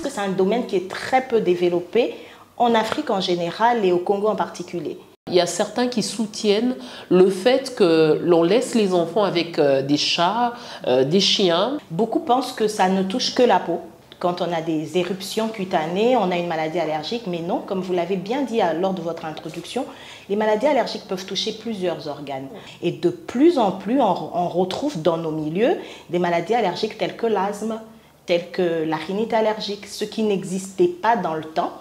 C'est un domaine qui est très peu développé en Afrique en général et au Congo en particulier. Il y a certains qui soutiennent le fait que l'on laisse les enfants avec des chats, des chiens. Beaucoup pensent que ça ne touche que la peau. Quand on a des éruptions cutanées, on a une maladie allergique, mais non, comme vous l'avez bien dit lors de votre introduction, les maladies allergiques peuvent toucher plusieurs organes. Et de plus en plus, on retrouve dans nos milieux des maladies allergiques telles que l'asthme, telles que la rhinite allergique, ce qui n'existait pas dans le temps.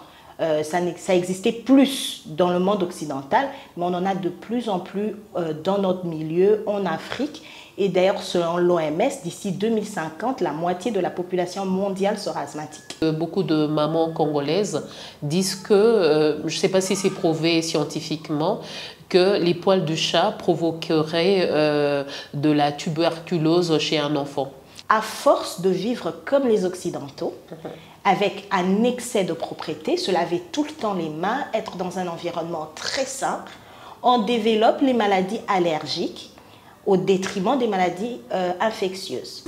Ça existait plus dans le monde occidental, mais on en a de plus en plus dans notre milieu, en Afrique. Et d'ailleurs, selon l'OMS, d'ici 2050, la moitié de la population mondiale sera asthmatique. Beaucoup de mamans congolaises disent que, je ne sais pas si c'est prouvé scientifiquement, que les poils de chat provoqueraient de la tuberculose chez un enfant. À force de vivre comme les Occidentaux, avec un excès de propreté, se laver tout le temps les mains, être dans un environnement très simple, on développe les maladies allergiques au détriment des maladies infectieuses.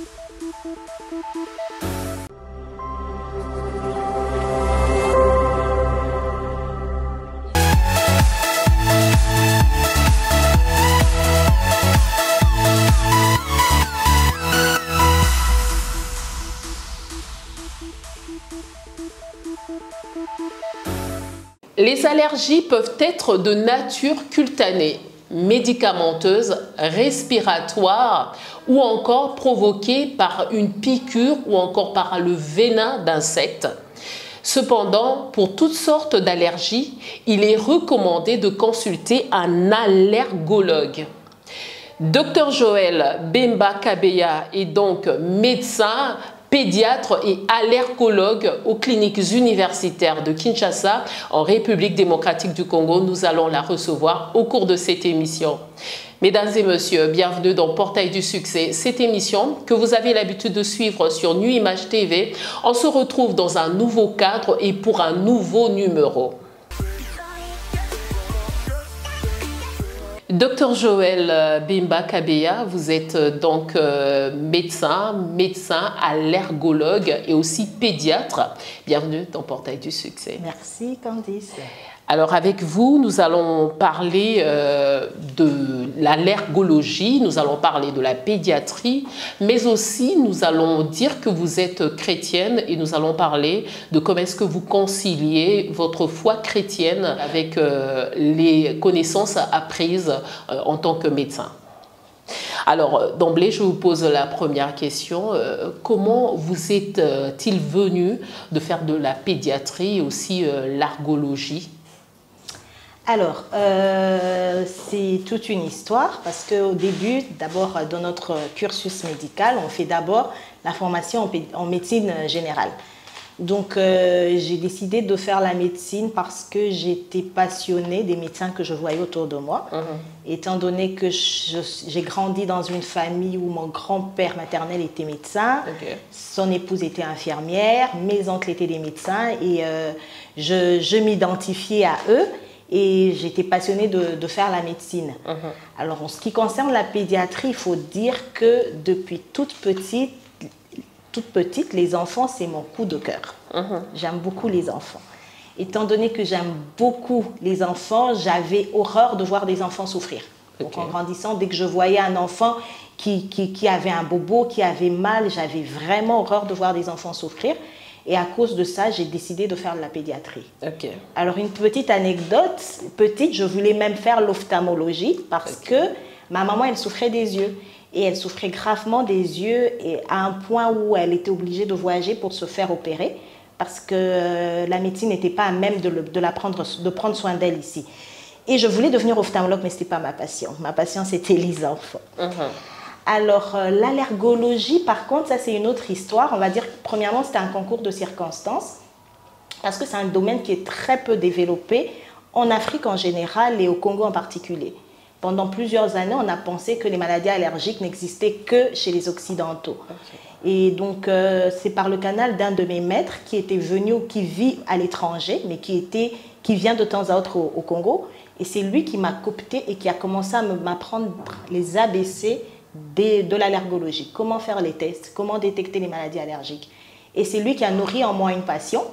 Les allergies peuvent être de nature cutanée, médicamenteuse, respiratoire ou encore provoquée par une piqûre ou encore par le venin d'insectes. Cependant, pour toutes sortes d'allergies, il est recommandé de consulter un allergologue. Dr Joël Bemba Kabeya est donc médecin, pédiatre et allergologue aux cliniques universitaires de Kinshasa, en République démocratique du Congo. Nous allons la recevoir au cours de cette émission. Mesdames et messieurs, bienvenue dans Portail du Succès. Cette émission que vous avez l'habitude de suivre sur Nu Image TV, on se retrouve dans un nouveau cadre et pour un nouveau numéro. Docteur Joël Bemba Kabeya, vous êtes donc médecin allergologue et aussi pédiatre. Bienvenue dans Portail du Succès. Merci Candice. Alors avec vous, nous allons parler de l'allergologie, nous allons parler de la pédiatrie, mais aussi nous allons dire que vous êtes chrétienne et nous allons parler de comment est-ce que vous conciliez votre foi chrétienne avec les connaissances apprises en tant que médecin. Alors, d'emblée, je vous pose la première question. Comment vous êtes-il venu de faire de la pédiatrie et aussi l'allergologie ? Alors, c'est toute une histoire parce qu'au début, d'abord dans notre cursus médical, on fait d'abord la formation en médecine générale. Donc, j'ai décidé de faire la médecine parce que j'étais passionnée des médecins que je voyais autour de moi. Étant donné que j'ai grandi dans une famille où mon grand-père maternel était médecin, son épouse était infirmière, mes oncles étaient des médecins et je m'identifiais à eux. Et j'étais passionnée de faire la médecine. Alors, en ce qui concerne la pédiatrie, il faut dire que depuis toute petite, les enfants, c'est mon coup de cœur. J'aime beaucoup les enfants. Étant donné que j'aime beaucoup les enfants, j'avais horreur de voir des enfants souffrir. Donc, en grandissant, dès que je voyais un enfant qui avait un bobo, qui avait mal, j'avais vraiment horreur de voir des enfants souffrir. Et à cause de ça, j'ai décidé de faire de la pédiatrie. Alors, une petite anecdote, je voulais même faire l'ophtalmologie parce que ma maman, elle souffrait des yeux. Et elle souffrait gravement des yeux et à un point où elle était obligée de voyager pour se faire opérer parce que la médecine n'était pas à même de prendre soin d'elle ici. Et je voulais devenir ophtalmologue, mais ce n'était pas ma passion. Ma passion, c'était les enfants. Alors, l'allergologie, par contre, ça c'est une autre histoire. On va dire que premièrement, c'était un concours de circonstances parce que c'est un domaine qui est très peu développé en Afrique en général et au Congo en particulier. Pendant plusieurs années, on a pensé que les maladies allergiques n'existaient que chez les Occidentaux. Et donc, c'est par le canal d'un de mes maîtres qui était venu, qui vit à l'étranger, mais qui vient de temps à autre au Congo. Et c'est lui qui m'a coopté et qui a commencé à m'apprendre les ABC de l'allergologie. Comment faire les tests, comment détecter les maladies allergiques. Et c'est lui qui a nourri en moi une passion.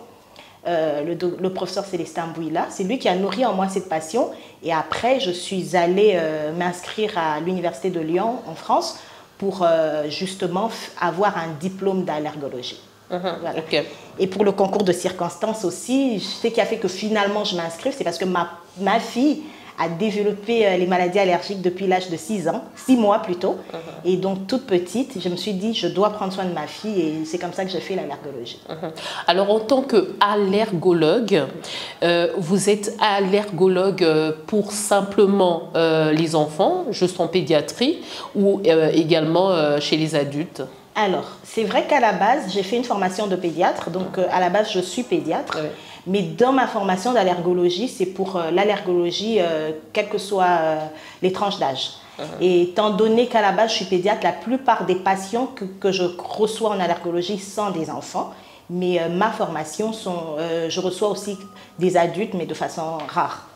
Le professeur Célestin Bouila, c'est lui qui a nourri en moi cette passion. Et après, je suis allée m'inscrire à l'Université de Lyon, en France, pour justement avoir un diplôme d'allergologie. Voilà. Okay. Et pour le concours de circonstances aussi, ce qui a fait que finalement je m'inscrive, c'est parce que ma fille a développé les maladies allergiques depuis l'âge de 6 ans, 6 mois plutôt. Et donc, toute petite, je me suis dit, je dois prendre soin de ma fille et c'est comme ça que j'ai fait l'allergologie. Alors, en tant qu'allergologue, vous êtes allergologue pour simplement les enfants, juste en pédiatrie, ou également chez les adultes? Alors, c'est vrai qu'à la base, j'ai fait une formation de pédiatre, donc à la base, je suis pédiatre. Oui. Mais dans ma formation d'allergologie, c'est pour l'allergologie, quelles que soient les tranches d'âge. Et étant donné qu'à la base, je suis pédiatre, la plupart des patients que je reçois en allergologie sont des enfants. Mais ma formation, je reçois aussi des adultes, mais de façon rare.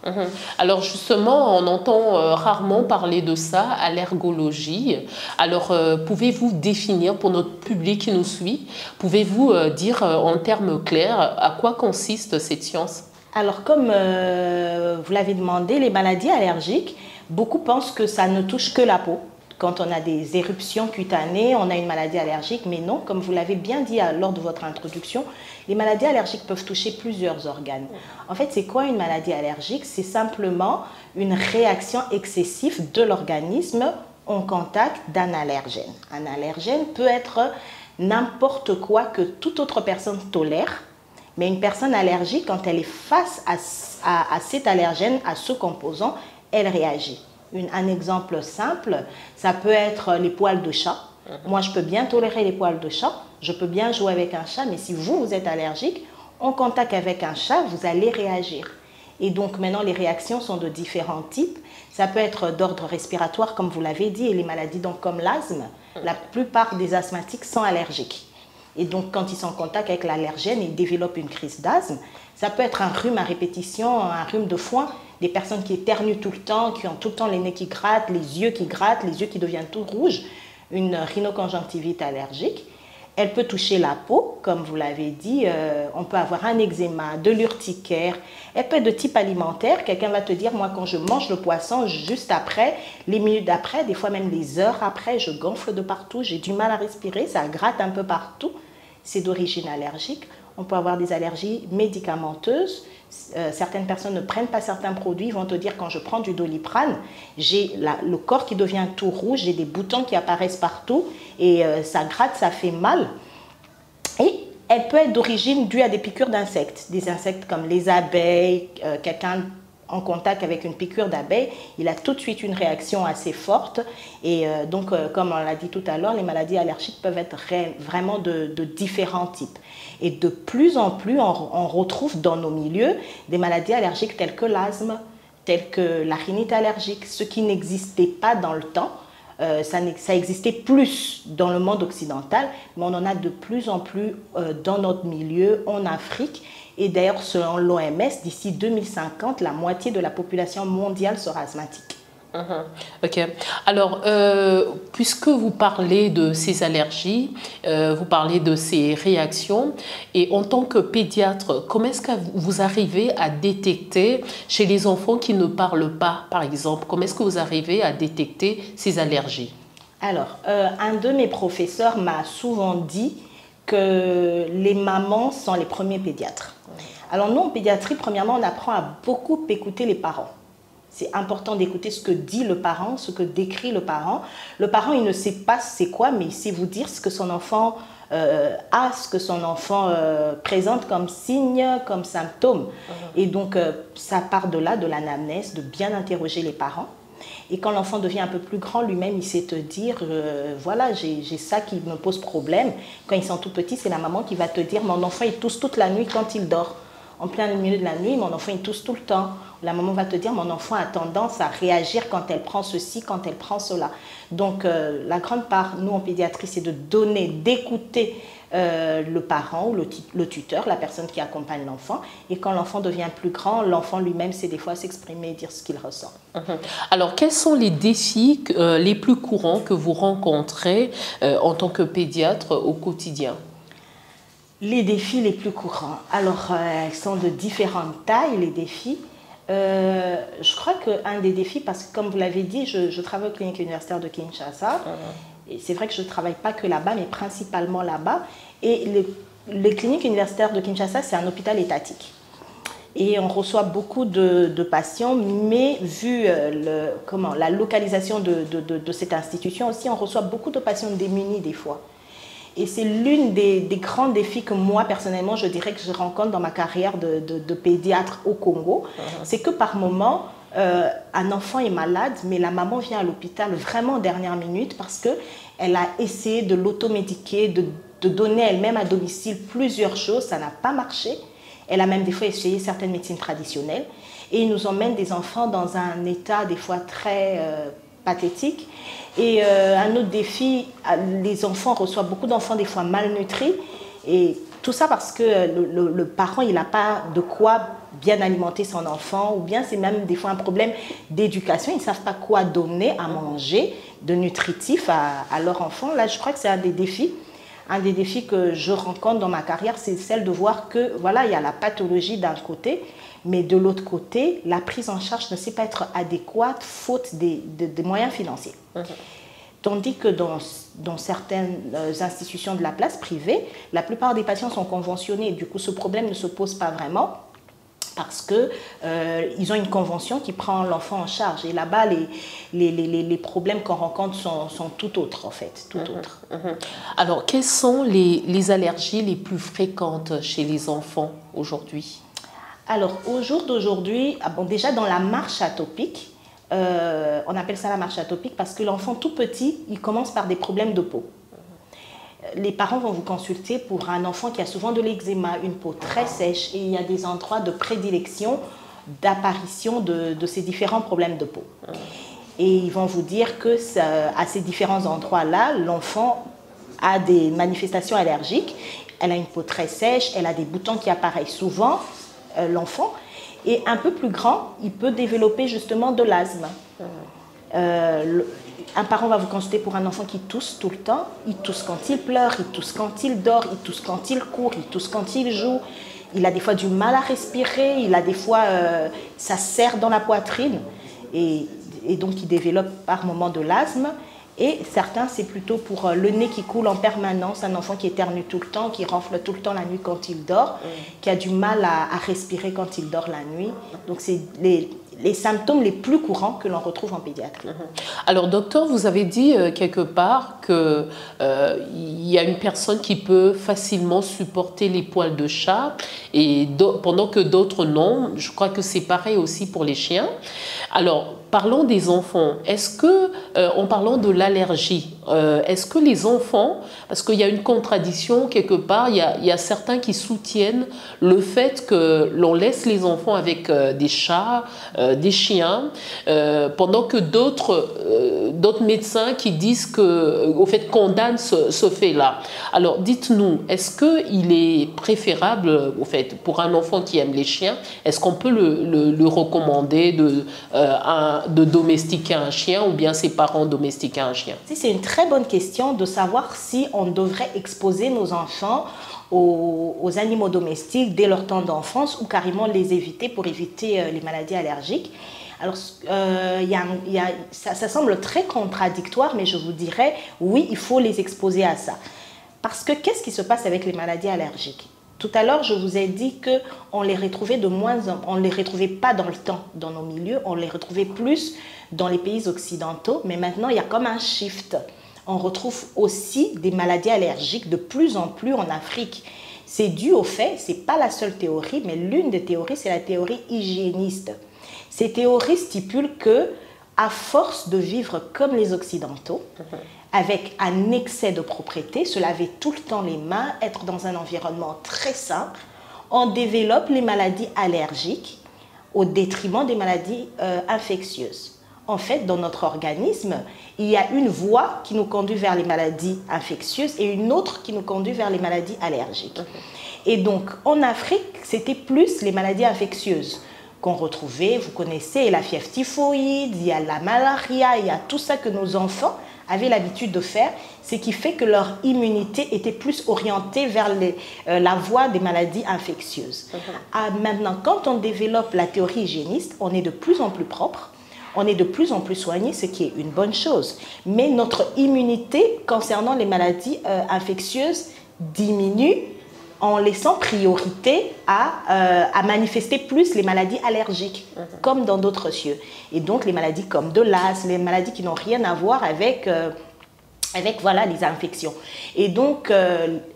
Alors justement, on entend rarement parler de ça, allergologie. Alors, pouvez-vous définir pour notre public qui nous suit, pouvez-vous dire en termes clairs à quoi consiste cette science? Alors, comme vous l'avez demandé, les maladies allergiques, beaucoup pensent que ça ne touche que la peau. Quand on a des éruptions cutanées, on a une maladie allergique, mais non, comme vous l'avez bien dit lors de votre introduction, les maladies allergiques peuvent toucher plusieurs organes. En fait, c'est quoi une maladie allergique? C'est simplement une réaction excessive de l'organisme en contact d'un allergène. Un allergène peut être n'importe quoi que toute autre personne tolère, mais une personne allergique, quand elle est face à cet allergène, à ce composant, elle réagit. Un exemple simple, ça peut être les poils de chat. Moi, je peux bien tolérer les poils de chat, je peux bien jouer avec un chat, mais si vous êtes allergique, en contact avec un chat, vous allez réagir. Et donc maintenant, les réactions sont de différents types. Ça peut être d'ordre respiratoire, comme vous l'avez dit, et les maladies donc, comme l'asthme. La plupart des asthmatiques sont allergiques. Et donc, quand ils sont en contact avec l'allergène, ils développent une crise d'asthme. Ça peut être un rhume à répétition, un rhume de foin, des personnes qui éternuent tout le temps, qui ont tout le temps les nez qui grattent, les yeux qui deviennent tout rouges, une rhinoconjonctivite allergique. Elle peut toucher la peau, comme vous l'avez dit, on peut avoir un eczéma, de l'urticaire. Elle peut être de type alimentaire. Quelqu'un va te dire, moi, quand je mange le poisson, juste après, les minutes d'après, des fois même les heures après, je gonfle de partout, j'ai du mal à respirer, ça gratte un peu partout. C'est d'origine allergique. On peut avoir des allergies médicamenteuses. Certaines personnes ne prennent pas certains produits, vont te dire quand je prends du Doliprane, j'ai le corps qui devient tout rouge, j'ai des boutons qui apparaissent partout et ça gratte, ça fait mal. Et elle peut être d'origine due à des piqûres d'insectes, des insectes comme les abeilles, quelqu'un en contact avec une piqûre d'abeille, il a tout de suite une réaction assez forte. Et donc, comme on l'a dit tout à l'heure, les maladies allergiques peuvent être vraiment de différents types. Et de plus en plus, on retrouve dans nos milieux des maladies allergiques telles que l'asthme, telles que la rhinite allergique, ce qui n'existait pas dans le temps. Ça existait plus dans le monde occidental, mais on en a de plus en plus dans notre milieu, en Afrique. Et d'ailleurs, selon l'OMS, d'ici 2050, la moitié de la population mondiale sera asthmatique. Ok. Alors, puisque vous parlez de ces allergies, vous parlez de ces réactions, et en tant que pédiatre, comment est-ce que vous arrivez à détecter chez les enfants qui ne parlent pas, par exemple, comment est-ce que vous arrivez à détecter ces allergies? Alors, un de mes professeurs m'a souvent dit que les mamans sont les premiers pédiatres. Alors nous, en pédiatrie, premièrement, on apprend à beaucoup écouter les parents. C'est important d'écouter ce que dit le parent, ce que décrit le parent. Le parent, il ne sait pas c'est quoi, mais il sait vous dire ce que son enfant a, ce que son enfant présente comme signe, comme symptôme. Et donc, ça part de là, de l'anamnèse, de bien interroger les parents. Et quand l'enfant devient un peu plus grand, lui-même, il sait te dire, voilà, j'ai ça qui me pose problème. Quand ils sont tout petits, c'est la maman qui va te dire, mon enfant, il tousse toute la nuit quand il dort. En plein milieu de la nuit, mon enfant, il tousse tout le temps. La maman va te dire, mon enfant a tendance à réagir quand elle prend ceci, quand elle prend cela. Donc, la grande part, nous, en pédiatrie, c'est de donner, d'écouter le parent ou le tuteur, la personne qui accompagne l'enfant. Et quand l'enfant devient plus grand, l'enfant lui-même sait des fois s'exprimer et dire ce qu'il ressent. Alors, quels sont les défis les plus courants que vous rencontrez en tant que pédiatre au quotidien? Les défis les plus courants. Alors, elles sont de différentes tailles, les défis. Je crois qu'un des défis, parce que comme vous l'avez dit, je travaille au clinique universitaire de Kinshasa. Et c'est vrai que je ne travaille pas que là-bas, mais principalement là-bas. Et les cliniques universitaires de Kinshasa, c'est un hôpital étatique. Et on reçoit beaucoup de patients, mais vu la localisation de cette institution aussi, on reçoit beaucoup de patients démunis des fois. Et c'est l'une des grands défis que moi, personnellement, je dirais que je rencontre dans ma carrière de pédiatre au Congo. C'est que par moment, un enfant est malade, mais la maman vient à l'hôpital vraiment en dernière minute parce qu'elle a essayé de l'automédiquer, de donner elle-même à domicile plusieurs choses. Ça n'a pas marché. Elle a même des fois essayé certaines médecines traditionnelles. Et ils nous emmènent des enfants dans un état des fois très pathétique. Et un autre défi, les enfants reçoivent beaucoup d'enfants des fois malnutris. Et tout ça parce que le parent, il n'a pas de quoi bien alimenter son enfant. Ou bien c'est même des fois un problème d'éducation. Ils ne savent pas quoi donner à manger de nutritif à leur enfant. Là, je crois que c'est un des défis. Un des défis que je rencontre dans ma carrière, c'est celle de voir que, voilà, il y a la pathologie d'un côté, mais de l'autre côté, la prise en charge ne sait pas être adéquate faute des moyens financiers. Tandis que dans certaines institutions de la place privée, la plupart des patients sont conventionnés. Du coup, ce problème ne se pose pas vraiment parce qu'ils ont une convention qui prend l'enfant en charge. Et là-bas, les problèmes qu'on rencontre sont tout autres, en fait. Tout autres. Alors, quelles sont les allergies les plus fréquentes chez les enfants aujourd'hui? Alors, au jour d'aujourd'hui, déjà dans la marche atopique, on appelle ça la marche atopique parce que l'enfant tout petit, il commence par des problèmes de peau. Les parents vont vous consulter pour un enfant qui a souvent de l'eczéma, une peau très sèche et il y a des endroits de prédilection, d'apparition de ces différents problèmes de peau. Et ils vont vous dire que à ces différents endroits-là, l'enfant a des manifestations allergiques. Elle a une peau très sèche, elle a des boutons qui apparaissent souvent, l'enfant. Et un peu plus grand, il peut développer justement de l'asthme. Un parent va vous consulter pour un enfant qui tousse tout le temps. Il tousse quand il pleure, il tousse quand il dort, il tousse quand il court, il tousse quand il joue. Il a des fois du mal à respirer, il a des fois, ça serre dans la poitrine. Et donc, il développe par moment de l'asthme. Et certains, c'est plutôt pour le nez qui coule en permanence, un enfant qui éternue tout le temps, qui renfle tout le temps la nuit quand il dort, qui a du mal à respirer quand il dort la nuit. Donc, c'est les symptômes les plus courants que l'on retrouve en pédiatrie. Alors, docteur, vous avez dit quelque part qu'il y a une personne qui peut facilement supporter les poils de chat, et pendant que d'autres non. Je crois que c'est pareil aussi pour les chiens. Alors, parlons des enfants. Est-ce que, en parlant de l'allergie, est-ce que les enfants, parce qu'il y a une contradiction quelque part, il y a certains qui soutiennent le fait que l'on laisse les enfants avec des chats, des chiens, pendant que d'autres médecins qui disent que, au fait, condamnent ce fait-là. Alors, dites-nous, est-ce qu'il est préférable, au fait, pour un enfant qui aime les chiens, est-ce qu'on peut le recommander de domestiquer un chien ou bien ses parents domestiquer un chien? C'est une très bonne question de savoir si on devrait exposer nos enfants aux animaux domestiques dès leur temps d'enfance ou carrément les éviter pour éviter les maladies allergiques. Alors, ça semble très contradictoire, mais je vous dirais, oui, il faut les exposer à ça. Parce que qu'est-ce qui se passe avec les maladies allergiques? Tout à l'heure, je vous ai dit qu'on les retrouvait on ne les retrouvait pas dans le temps dans nos milieux, on les retrouvait plus dans les pays occidentaux, mais maintenant, il y a comme un shift. On retrouve aussi des maladies allergiques de plus en plus en Afrique. C'est dû au fait, ce n'est pas la seule théorie, mais l'une des théories, c'est la théorie hygiéniste. Ces théories stipulent que, à force de vivre comme les Occidentaux, avec un excès de propreté, se laver tout le temps les mains, être dans un environnement très simple, on développe les maladies allergiques au détriment des maladies infectieuses. En fait, dans notre organisme, il y a une voie qui nous conduit vers les maladies infectieuses et une autre qui nous conduit vers les maladies allergiques. Et donc, en Afrique, c'était plus les maladies infectieuses qu'on retrouvait. Vous connaissez la fièvre typhoïde, il y a la malaria, il y a tout ça que nos enfants avaient l'habitude de faire, ce qui fait que leur immunité était plus orientée vers la voie des maladies infectieuses. Maintenant, quand on développe la théorie hygiéniste, on est de plus en plus propre, on est de plus en plus soigné, ce qui est une bonne chose. Mais notre immunité concernant les maladies infectieuses diminue en laissant priorité à manifester plus les maladies allergiques, comme dans d'autres cieux. Et donc les maladies comme de l'asthme, les maladies qui n'ont rien à voir avec voilà, les infections. Et donc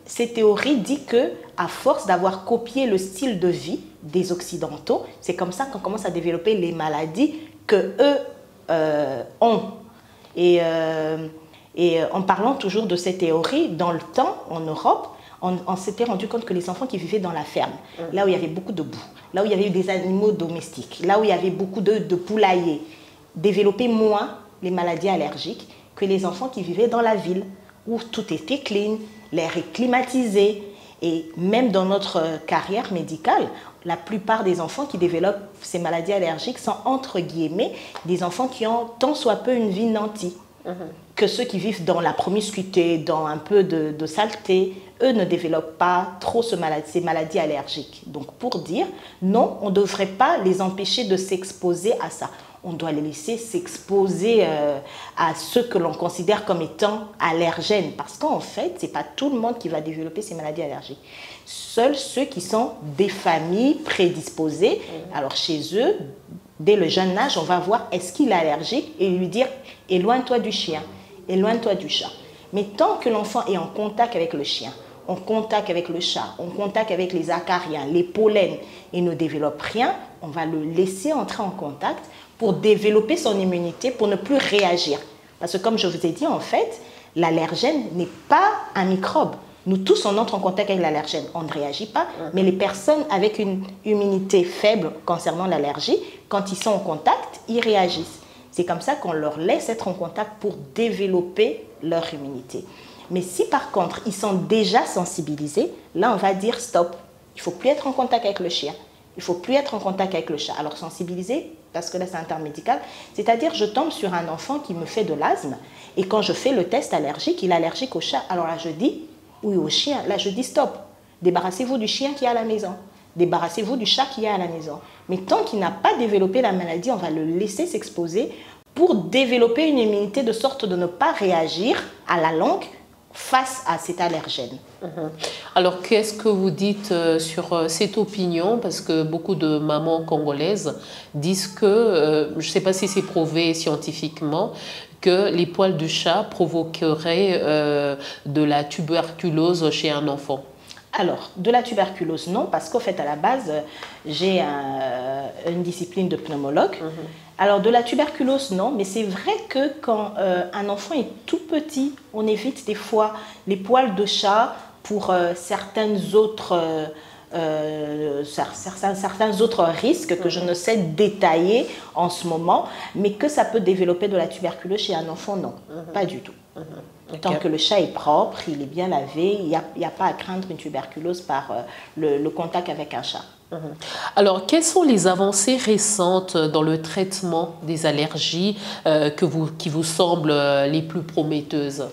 cette théorie dit que à force d'avoir copié le style de vie des Occidentaux, c'est comme ça qu'on commence à développer les maladies que eux ont. Et en parlant toujours de cette théorie, dans le temps, en Europe, on s'était rendu compte que les enfants qui vivaient dans la ferme, là où il y avait beaucoup de boue, là où il y avait eu des animaux domestiques, là où il y avait beaucoup de poulaillers, développaient moins les maladies allergiques que les enfants qui vivaient dans la ville, où tout était clean, l'air est climatisé. Et même dans notre carrière médicale, la plupart des enfants qui développent ces maladies allergiques sont entre guillemets des enfants qui ont tant soit peu une vie nantie. Que ceux qui vivent dans la promiscuité, dans un peu de saleté, eux ne développent pas trop ces maladies allergiques. Donc pour dire, non, on ne devrait pas les empêcher de s'exposer à ça. On doit les laisser s'exposer à ce que l'on considère comme étant allergènes. Parce qu'en fait, ce n'est pas tout le monde qui va développer ces maladies allergiques. Seuls ceux qui sont des familles prédisposées. Alors chez eux, dès le jeune âge, on va voir est-ce qu'il est allergique et lui dire éloigne-toi du chien, éloigne-toi du chat. Mais tant que l'enfant est en contact avec le chien, en contact avec le chat, en contact avec les acariens, les pollens et ne développe rien, on va le laisser entrer en contact pour développer son immunité, pour ne plus réagir. Parce que comme je vous ai dit, en fait, l'allergène n'est pas un microbe. Nous tous, on entre en contact avec l'allergène, on ne réagit pas, mais les personnes avec une immunité faible concernant l'allergie, quand ils sont en contact, ils réagissent. C'est comme ça qu'on leur laisse être en contact pour développer leur immunité. Mais si par contre, ils sont déjà sensibilisés, là, on va dire stop. Il ne faut plus être en contact avec le chien. Il ne faut plus être en contact avec le chat. Alors sensibiliser, parce que là, c'est un terme médical, c'est-à-dire je tombe sur un enfant qui me fait de l'asthme et quand je fais le test allergique, il est allergique au chat. Alors là, je dis, oui, au chien. Là, je dis stop. Débarrassez-vous du chien qui est à la maison. Débarrassez-vous du chat qui est à la maison. Mais tant qu'il n'a pas développé la maladie, on va le laisser s'exposer pour développer une immunité de sorte de ne pas réagir à la longue face à cet allergène. Alors, qu'est-ce que vous dites sur cette opinion? Parce que beaucoup de mamans congolaises disent que, je ne sais pas si c'est prouvé scientifiquement, que les poils de chat provoqueraient de la tuberculose chez un enfant. Alors, de la tuberculose, non, parce qu'au fait, à la base, j'ai une discipline de pneumologue. Alors, de la tuberculose, non, mais c'est vrai que quand un enfant est tout petit, on évite des fois les poils de chat pour certains autres risques que je ne sais détailler en ce moment, mais que ça peut développer de la tuberculose chez un enfant, non, pas du tout. Tant que le chat est propre, il est bien lavé, il n'y a pas à craindre une tuberculose par le contact avec un chat. Alors, quelles sont les avancées récentes dans le traitement des allergies qui vous semblent les plus prometteuses?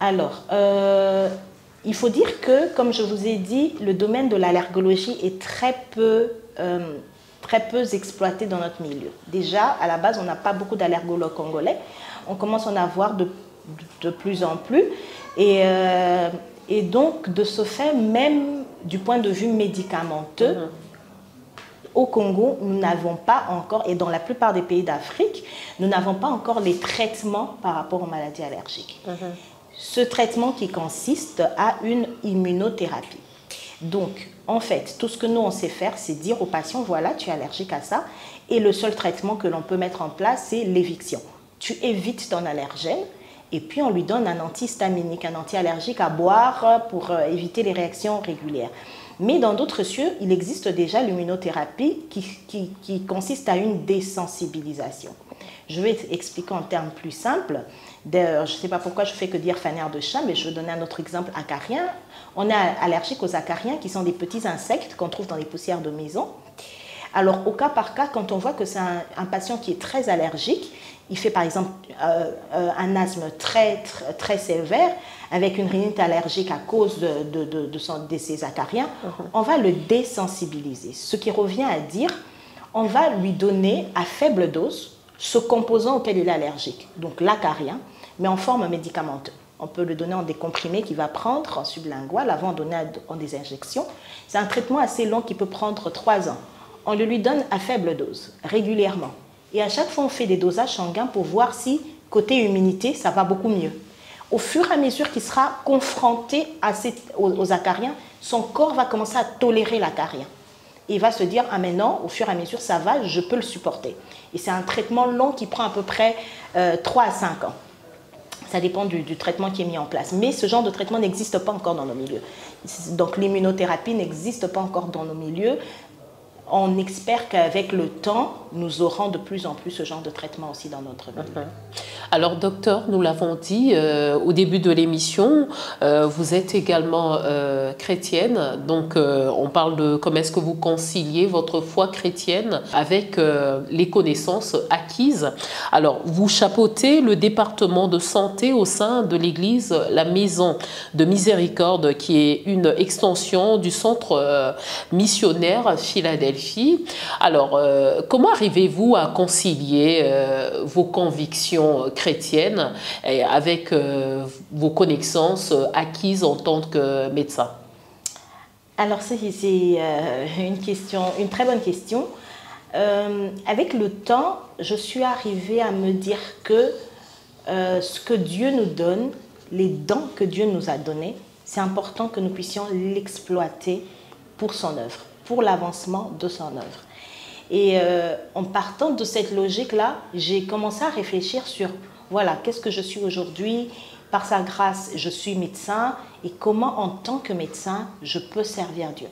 Alors, il faut dire que, comme je vous ai dit, le domaine de l'allergologie est très peu exploité dans notre milieu. Déjà, à la base, on n'a pas beaucoup d'allergologues congolais. On commence à en avoir de plus en plus. Et donc, de ce fait, même du point de vue médicamenteux, au Congo, nous n'avons pas encore, et dans la plupart des pays d'Afrique, nous n'avons pas encore les traitements par rapport aux maladies allergiques. Ce traitement qui consiste à une immunothérapie. Donc, en fait, tout ce que nous, on sait faire, c'est dire au patient, voilà, tu es allergique à ça, et le seul traitement que l'on peut mettre en place, c'est l'éviction. Tu évites ton allergène, et puis on lui donne un antihistaminique, un anti-allergique à boire pour éviter les réactions régulières. Mais dans d'autres cieux, il existe déjà l'immunothérapie qui consiste à une désensibilisation. Je vais expliquer en termes plus simples. Je ne sais pas pourquoi je fais que dire fanère de chat, mais je vais donner un autre exemple acarien. On est allergique aux acariens qui sont des petits insectes qu'on trouve dans les poussières de maison. Alors, au cas par cas, quand on voit que c'est un patient qui est très allergique, il fait par exemple un asthme très sévère, avec une rhinite allergique à cause de ses acariens, on va le désensibiliser. Ce qui revient à dire, on va lui donner à faible dose ce composant auquel il est allergique, donc l'acarien, mais en forme médicamenteuse. On peut le donner en des comprimés qu'il va prendre en sublingual avant de donner en des injections. C'est un traitement assez long qui peut prendre 3 ans. On le lui donne à faible dose, régulièrement. Et à chaque fois, on fait des dosages sanguins pour voir si, côté immunité, ça va beaucoup mieux. Au fur et à mesure qu'il sera confronté aux acariens, son corps va commencer à tolérer l'acarien. Il va se dire, ah mais non, au fur et à mesure, ça va, je peux le supporter. Et c'est un traitement long qui prend à peu près 3 à 5 ans. Ça dépend du traitement qui est mis en place. Mais ce genre de traitement n'existe pas encore dans nos milieux. Donc l'immunothérapie n'existe pas encore dans nos milieux. On espère qu'avec le temps, nous aurons de plus en plus ce genre de traitement aussi dans notre milieu. Alors, docteur, nous l'avons dit au début de l'émission, vous êtes également chrétienne. Donc, on parle de comment est-ce que vous conciliez votre foi chrétienne avec les connaissances acquises. Alors, vous chapeautez le département de santé au sein de l'église La Maison de Miséricorde, qui est une extension du centre missionnaire Philadelphie. Alors, comment arrivez-vous à concilier vos convictions chrétiennes et avec vos connaissances acquises en tant que médecin? Alors, c'est une très bonne question. Avec le temps, je suis arrivée à me dire que ce que Dieu nous donne, les dons que Dieu nous a donnés, c'est important que nous puissions l'exploiter pour son œuvre, pour l'avancement de son œuvre. Et en partant de cette logique-là, j'ai commencé à réfléchir sur, voilà, qu'est-ce que je suis aujourd'hui? Par sa grâce, je suis médecin, et comment, en tant que médecin, je peux servir Dieu?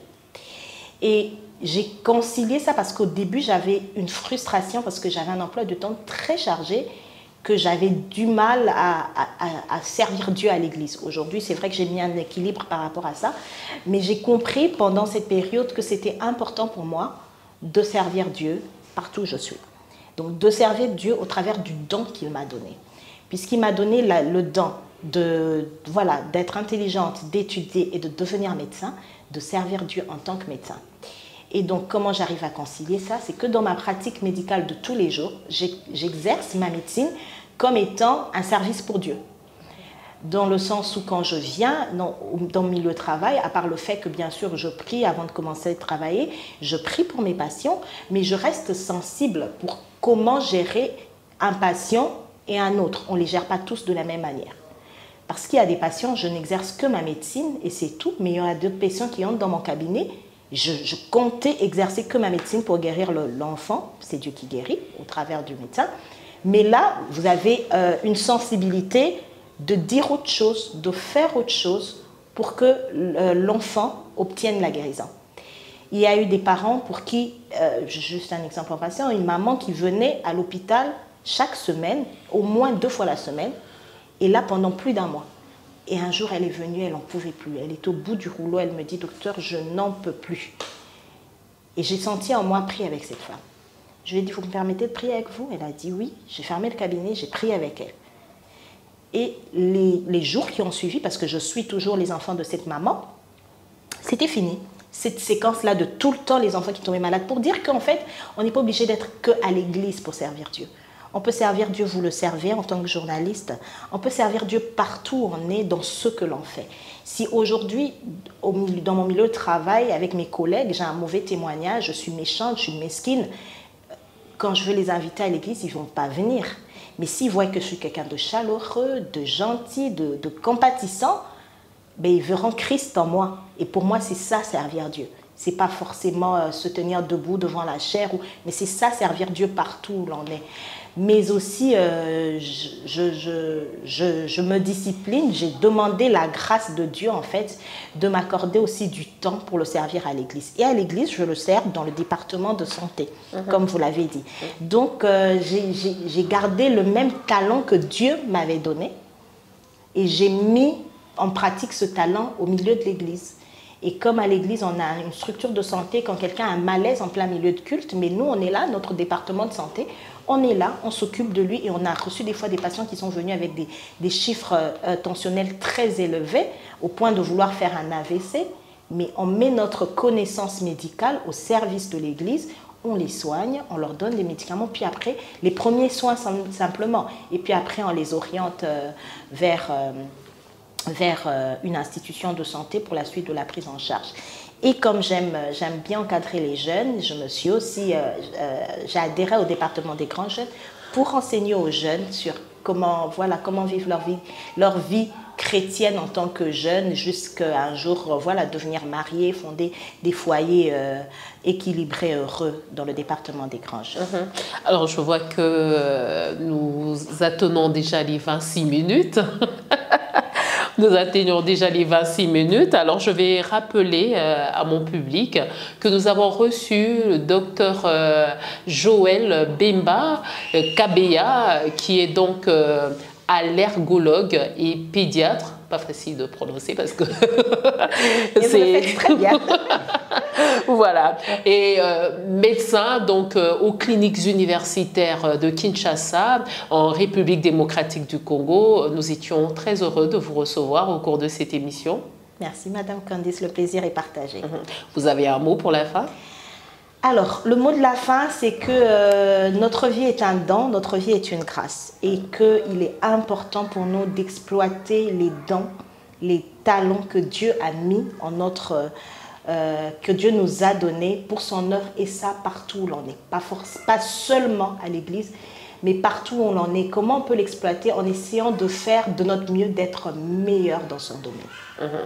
Et j'ai concilié ça parce qu'au début, j'avais une frustration parce que j'avais un emploi de temps très chargé, que j'avais du mal à servir Dieu à l'église. Aujourd'hui, c'est vrai que j'ai mis un équilibre par rapport à ça, mais j'ai compris pendant cette période que c'était important pour moi de servir Dieu partout où je suis. Donc de servir Dieu au travers du don qu'il m'a donné. Puisqu'il m'a donné le don d'être intelligente, d'étudier et de devenir médecin, de servir Dieu en tant que médecin. Et donc comment j'arrive à concilier ça? C'est que dans ma pratique médicale de tous les jours, j'exerce ma médecine comme étant un service pour Dieu. Dans le sens où quand je viens dans le milieu de travail, à part le fait que bien sûr je prie avant de commencer à travailler, je prie pour mes patients, mais je reste sensible pour comment gérer un patient et un autre. On ne les gère pas tous de la même manière. Parce qu'il y a des patients, je n'exerce que ma médecine et c'est tout, mais il y a d'autres patients qui entrent dans mon cabinet. Je comptais exercer que ma médecine pour guérir l'enfant, c'est Dieu qui guérit au travers du médecin. Mais là, vous avez une sensibilité de dire autre chose, de faire autre chose pour que l'enfant obtienne la guérison. Il y a eu des parents pour qui, juste un exemple en passant, une maman qui venait à l'hôpital chaque semaine, au moins 2 fois la semaine, et là pendant plus d'1 mois. Et un jour, elle est venue, elle n'en pouvait plus. Elle est au bout du rouleau, elle me dit, docteur, je n'en peux plus. Et j'ai senti en moi prier avec cette femme. Je lui ai dit, vous me permettez de prier avec vous? Elle a dit oui. J'ai fermé le cabinet, j'ai prié avec elle. Et les jours qui ont suivi, parce que je suis toujours les enfants de cette maman, c'était fini. Cette séquence-là de tout le temps les enfants qui tombaient malades, pour dire qu'en fait, on n'est pas obligé d'être qu'à l'église pour servir Dieu. On peut servir Dieu, vous le servez en tant que journaliste. On peut servir Dieu partout où on est, dans ce que l'on fait. Si aujourd'hui, dans mon milieu de travail, avec mes collègues, j'ai un mauvais témoignage, je suis méchante, je suis mesquine, quand je veux les inviter à l'église, ils ne vont pas venir. Mais s'ils voient que je suis quelqu'un de chaleureux, de gentil, de compatissant, ben, ils verront Christ en moi. Et pour moi, c'est ça, servir Dieu. Ce n'est pas forcément se tenir debout devant la chair, mais c'est ça, servir Dieu partout où l'on est. Mais aussi, je me discipline, j'ai demandé la grâce de Dieu, en fait, de m'accorder aussi du temps pour le servir à l'église. Et à l'église, je le sers dans le département de santé, comme vous l'avez dit. Donc, j'ai gardé le même talent que Dieu m'avait donné et j'ai mis en pratique ce talent au milieu de l'église. Et comme à l'église, on a une structure de santé, quand quelqu'un a un malaise en plein milieu de culte, mais nous, on est là, notre département de santé, on est là, on s'occupe de lui et on a reçu des fois des patients qui sont venus avec des chiffres tensionnels très élevés au point de vouloir faire un AVC, mais on met notre connaissance médicale au service de l'église, on les soigne, on leur donne des médicaments, puis après, les premiers soins simplement, et puis après, on les oriente vers une institution de santé pour la suite de la prise en charge. Et comme j'aime bien encadrer les jeunes, je me suis aussi, j'ai adhéré au département des grands jeunes pour enseigner aux jeunes sur comment vivre leur vie chrétienne en tant que jeunes, jusqu'à un jour devenir mariés, fonder des foyers équilibrés, heureux dans le département des grands jeunes. Alors je vois que nous atteignons déjà les 26 minutes. Nous atteignons déjà les 26 minutes. Alors, je vais rappeler à mon public que nous avons reçu le docteur Joël Bemba Kabeya, qui est donc allergologue et pédiatre. Pas facile de prononcer parce que c'est très bien. Voilà, et médecin donc aux cliniques universitaires de Kinshasa en République démocratique du Congo. Nous étions très heureux de vous recevoir au cours de cette émission. Merci Madame Candice, le plaisir est partagé. Vous avez un mot pour la fin? Alors, le mot de la fin, c'est que notre vie est un don, notre vie est une grâce. Et qu'il est important pour nous d'exploiter les dons, les talents que Dieu a mis en notre... que Dieu nous a donnés pour son œuvre, et ça partout où l'on est. Pas seulement à l'église, mais partout où l'on est. Comment on peut l'exploiter? En essayant de faire de notre mieux, d'être meilleur dans son domaine.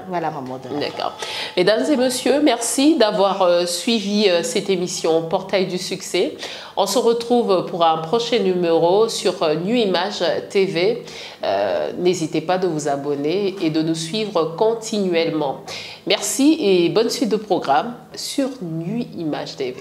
Voilà mon mot de la fin. D'accord. Mesdames et messieurs, merci d'avoir suivi cette émission Portail du Succès. On se retrouve pour un prochain numéro sur New Image TV. N'hésitez pas de vous abonner et de nous suivre continuellement. Merci et bonne suite de programme sur New Image TV.